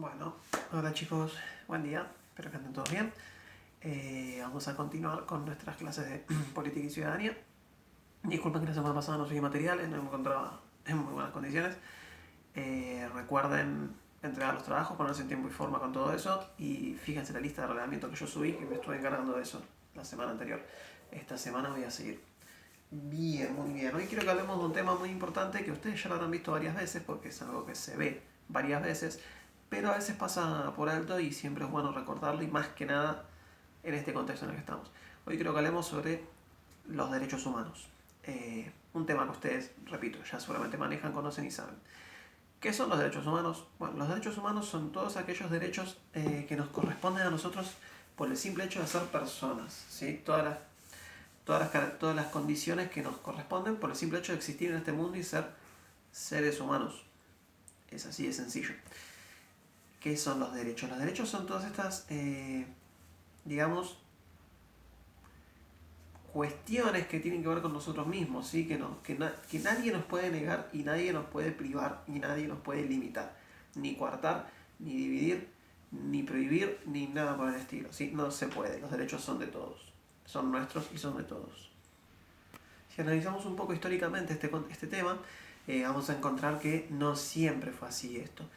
Bueno, hola chicos, buen día, espero que anden todos bien. Vamos a continuar con nuestras clases de política y ciudadanía. Disculpen que la semana pasada no subí materiales, no me encontraba en muy buenas condiciones. Recuerden entregar los trabajos, ponerse en tiempo y forma con todo eso. Y fíjense la lista de reglamento que yo subí, que me estuve encargando de eso la semana anterior. Esta semana voy a seguir. Bien, muy bien. Hoy quiero que hablemos de un tema muy importante que ustedes ya lo habrán visto varias veces porque es algo que se ve varias veces, pero a veces pasa por alto y siempre es bueno recordarlo y más que nada en este contexto en el que estamos. Hoy quiero que hablemos sobre los derechos humanos. Un tema que ustedes, repito, ya seguramente manejan, conocen y saben. ¿Qué son los derechos humanos? Bueno, los derechos humanos son todos aquellos derechos que nos corresponden a nosotros por el simple hecho de ser personas, ¿sí? Todas las condiciones que nos corresponden por el simple hecho de existir en este mundo y ser seres humanos. Es así de sencillo. ¿Qué son los derechos? Los derechos son todas estas, digamos, cuestiones que tienen que ver con nosotros mismos, ¿sí? Que nadie nos puede negar y nadie nos puede privar y nadie nos puede limitar, ni coartar, ni dividir, ni prohibir, ni nada por el estilo, ¿sí? No se puede, los derechos son de todos, son nuestros y son de todos. Si analizamos un poco históricamente este tema, vamos a encontrar que no siempre fue así esto.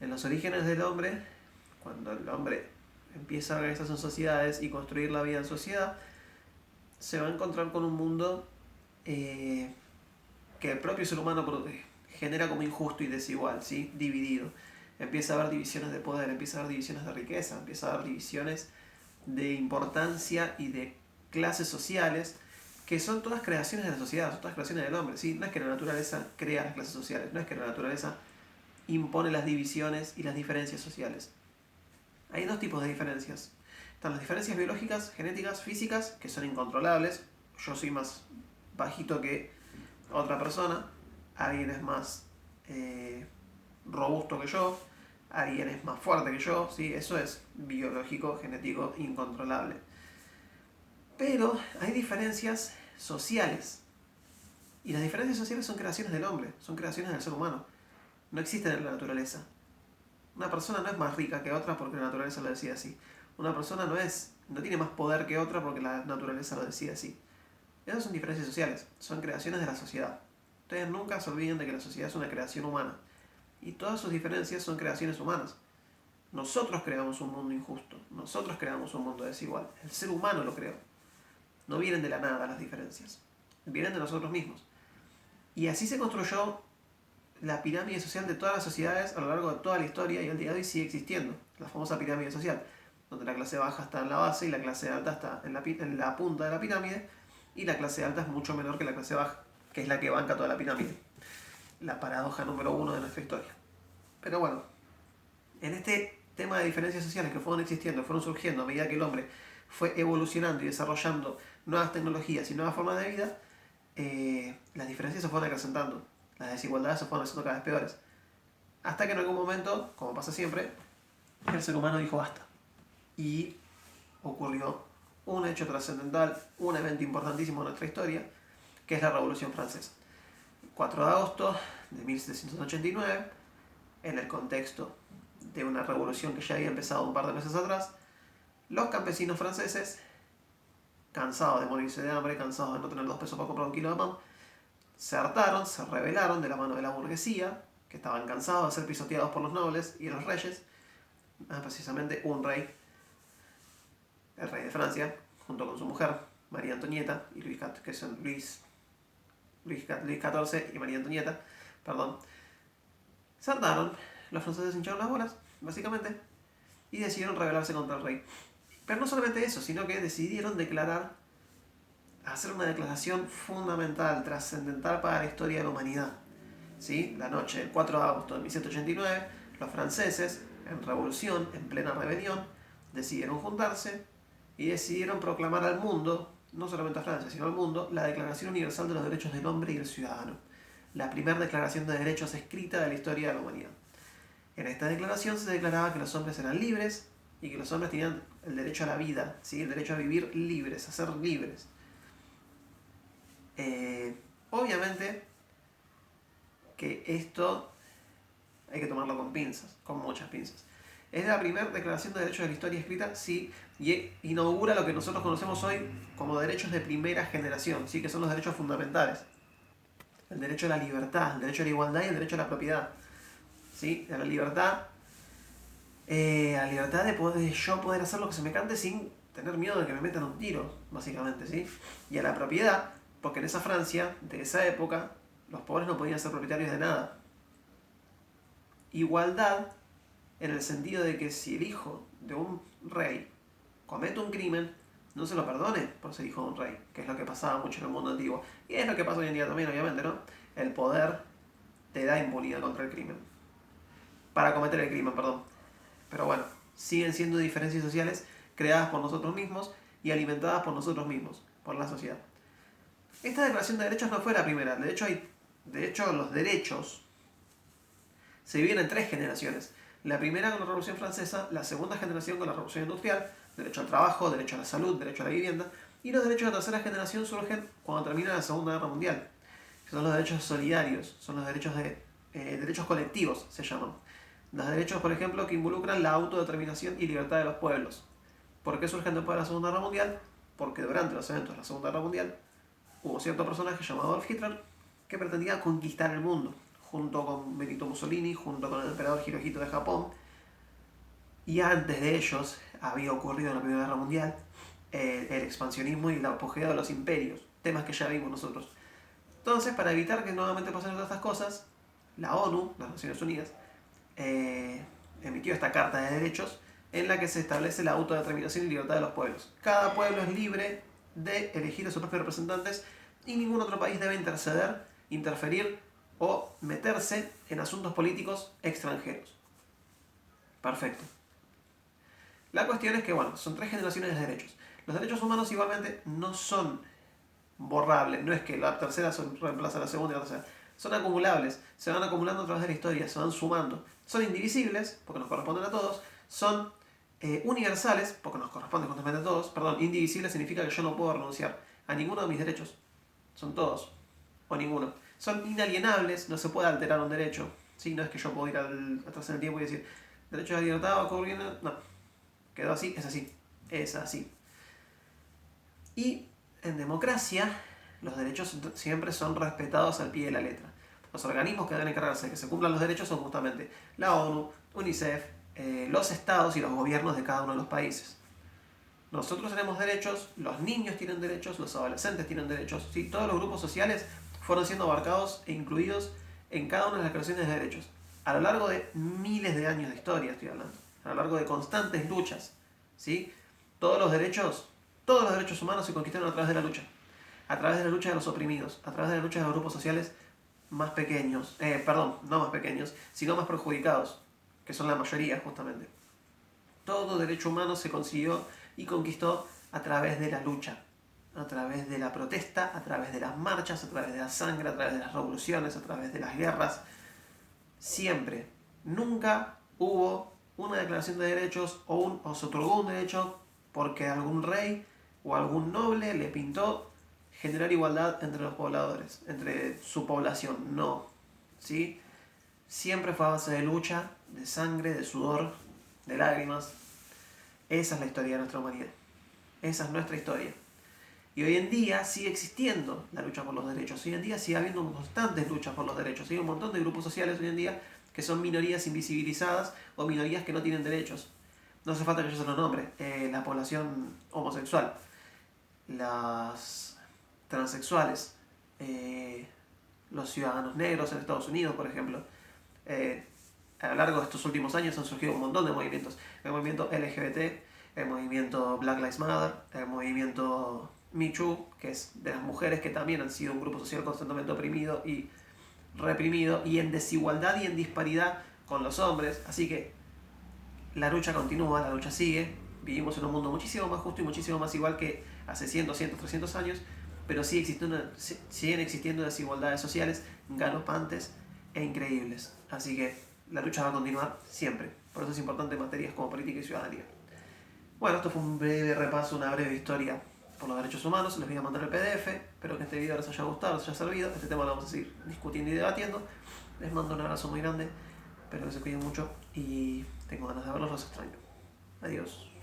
En los orígenes del hombre, cuando el hombre empieza a organizarse en sociedades y construir la vida en sociedad, se va a encontrar con un mundo que el propio ser humano genera como injusto y desigual, ¿sí? Dividido. Empieza a haber divisiones de poder, empieza a haber divisiones de riqueza, empieza a haber divisiones de importancia y de clases sociales, que son todas creaciones de la sociedad, son todas creaciones del hombre, ¿sí? No es que la naturaleza crea las clases sociales, no es que la naturaleza impone las divisiones y las diferencias sociales. Hay dos tipos de diferencias. Están las diferencias biológicas, genéticas, físicas, que son incontrolables. Yo soy más bajito que otra persona, alguien es más robusto que yo, alguien es más fuerte que yo, ¿sí? Eso es biológico, genético, incontrolable. Pero hay diferencias sociales. Y las diferencias sociales son creaciones del hombre, son creaciones del ser humano. No existen en la naturaleza. Una persona no es más rica que otra porque la naturaleza lo decide así. Una persona no tiene más poder que otra porque la naturaleza lo decide así. Esas son diferencias sociales, son creaciones de la sociedad. Ustedes nunca se olviden de que la sociedad es una creación humana. Y todas sus diferencias son creaciones humanas. Nosotros creamos un mundo injusto, nosotros creamos un mundo desigual. El ser humano lo creó. No vienen de la nada las diferencias, vienen de nosotros mismos. Y así se construyó la pirámide social de todas las sociedades a lo largo de toda la historia y al día de hoy sigue existiendo. La famosa pirámide social, donde la clase baja está en la base y la clase alta está en la punta de la pirámide y la clase alta es mucho menor que la clase baja, que es la que banca toda la pirámide. La paradoja número 1 de nuestra historia. Pero bueno, en este tema de diferencias sociales que fueron existiendo, fueron surgiendo a medida que el hombre fue evolucionando y desarrollando nuevas tecnologías y nuevas formas de vida, las diferencias se fueron acrecentando, las desigualdades se fueron haciendo cada vez peores. Hasta que en algún momento, como pasa siempre, el ser humano dijo basta. Y ocurrió un hecho trascendental, un evento importantísimo en nuestra historia, que es la Revolución Francesa. 4 de agosto de 1789, en el contexto de una revolución que ya había empezado un par de meses atrás, los campesinos franceses, cansados de morirse de hambre, cansados de no tener 2 pesos para comprar un kilo de pan, se hartaron, se rebelaron de la mano de la burguesía, que estaban cansados de ser pisoteados por los nobles y los reyes, precisamente un rey, el rey de Francia, junto con su mujer, María Antonieta, y que son Luis XIV y María Antonieta, perdón, se hartaron, los franceses hincharon las bolas, básicamente, y decidieron rebelarse contra el rey. Pero no solamente eso, sino que decidieron hacer una declaración fundamental, trascendental para la historia de la humanidad. ¿Sí? La noche del 4 de agosto de 1789, los franceses, en revolución, en plena rebelión, decidieron juntarse y decidieron proclamar al mundo, no solamente a Francia, sino al mundo, la Declaración Universal de los Derechos del Hombre y del Ciudadano. La primera declaración de derechos escrita de la historia de la humanidad. En esta declaración se declaraba que los hombres eran libres y que los hombres tenían el derecho a la vida, ¿sí? El derecho a vivir libres, a ser libres. Obviamente que esto hay que tomarlo con pinzas, con muchas pinzas. Es la primera declaración de derechos de la historia escrita, sí, y inaugura lo que nosotros conocemos hoy como derechos de primera generación, sí, que son los derechos fundamentales. El derecho a la libertad, el derecho a la igualdad y el derecho a la propiedad. ¿Sí? A la libertad de yo poder hacer lo que se me cante sin tener miedo de que me metan un tiro, básicamente, ¿sí? Y a la propiedad, porque en esa Francia, de esa época, los pobres no podían ser propietarios de nada. Igualdad, en el sentido de que si el hijo de un rey comete un crimen, no se lo perdone por ser hijo de un rey, que es lo que pasaba mucho en el mundo antiguo. Y es lo que pasa hoy en día también, obviamente, ¿no? El poder te da impunidad contra el crimen. Para cometer el crimen, perdón. Pero bueno, siguen siendo diferencias sociales creadas por nosotros mismos y alimentadas por nosotros mismos, por la sociedad. Esta declaración de derechos no fue la primera. De hecho, los derechos se dividen en 3 generaciones. La primera con la Revolución Francesa, la segunda generación con la Revolución Industrial, derecho al trabajo, derecho a la salud, derecho a la vivienda, y los derechos de la tercera generación surgen cuando termina la Segunda Guerra Mundial. Son los derechos solidarios, son los derechos derechos colectivos, se llaman. Los derechos, por ejemplo, que involucran la autodeterminación y libertad de los pueblos. ¿Por qué surgen después de la Segunda Guerra Mundial? Porque durante los eventos de la Segunda Guerra Mundial hubo cierto personaje llamado Adolf Hitler que pretendía conquistar el mundo, junto con Benito Mussolini, junto con el emperador Hirohito de Japón. Y antes de ellos había ocurrido en la Primera Guerra Mundial el expansionismo y el apogeo de los imperios, temas que ya vimos nosotros. Entonces, para evitar que nuevamente pasen todas estas cosas, la ONU, las Naciones Unidas, emitió esta Carta de Derechos en la que se establece la autodeterminación y libertad de los pueblos. Cada pueblo es libre de elegir a sus propios representantes y ningún otro país debe interceder, interferir o meterse en asuntos políticos extranjeros. Perfecto. La cuestión es que, bueno, son 3 generaciones de derechos. Los derechos humanos igualmente no son borrables, no es que la tercera reemplaza a la segunda y la tercera. Son acumulables, se van acumulando a través de la historia, se van sumando. Son indivisibles, porque nos corresponden a todos. Son universales, porque nos corresponden justamente a todos. Perdón, indivisibles significa que yo no puedo renunciar a ninguno de mis derechos. Son todos, o ninguno. Son inalienables, no se puede alterar un derecho. ¿Sí? No es que yo puedo ir atrás en el tiempo y decir, derecho a la libertad va a ocurrir. No, quedó así, es así. Es así. Y en democracia, los derechos siempre son respetados al pie de la letra. Los organismos que deben encargarse de que se cumplan los derechos son justamente la ONU, UNICEF, los estados y los gobiernos de cada uno de los países. Nosotros tenemos derechos, los niños tienen derechos, los adolescentes tienen derechos, ¿sí? Todos los grupos sociales fueron siendo abarcados e incluidos en cada una de las declaraciones de derechos. A lo largo de miles de años de historia estoy hablando, a lo largo de constantes luchas, ¿sí? Todos los derechos humanos se conquistaron a través de la lucha. A través de la lucha de los oprimidos, a través de la lucha de los grupos sociales más pequeños, no más pequeños, sino más perjudicados, que son la mayoría justamente. Todo derecho humano se consiguió y conquistó a través de la lucha, a través de la protesta, a través de las marchas, a través de la sangre, a través de las revoluciones, a través de las guerras. Siempre, nunca hubo una declaración de derechos o se otorgó un derecho porque algún rey o algún noble le pintó generar igualdad entre los pobladores, entre su población. No, ¿sí? Siempre fue a base de lucha, de sangre, de sudor, de lágrimas. Esa es la historia de nuestra humanidad. Esa es nuestra historia. Y hoy en día sigue existiendo la lucha por los derechos. Hoy en día sigue habiendo constantes luchas por los derechos. Hay un montón de grupos sociales hoy en día que son minorías invisibilizadas o minorías que no tienen derechos. No hace falta que yo se los nombre. La población homosexual, las transexuales, los ciudadanos negros en Estados Unidos, por ejemplo. A lo largo de estos últimos años han surgido un montón de movimientos. El movimiento LGBT, el movimiento Black Lives Matter, el movimiento Me Too, que es de las mujeres que también han sido un grupo social constantemente oprimido y reprimido y en desigualdad y en disparidad con los hombres. Así que la lucha continúa, la lucha sigue. Vivimos en un mundo muchísimo más justo y muchísimo más igual que hace 100, 200, 300 años, pero siguen existiendo desigualdades sociales galopantes e increíbles. Así que la lucha va a continuar siempre. Por eso es importante en materias como política y ciudadanía. Bueno, esto fue un breve repaso, una breve historia por los derechos humanos. Les voy a mandar el PDF. Espero que este video les haya gustado, les haya servido. Este tema lo vamos a seguir discutiendo y debatiendo. Les mando un abrazo muy grande. Espero que se cuiden mucho y Tengo ganas de verlos, los extraño. Adiós.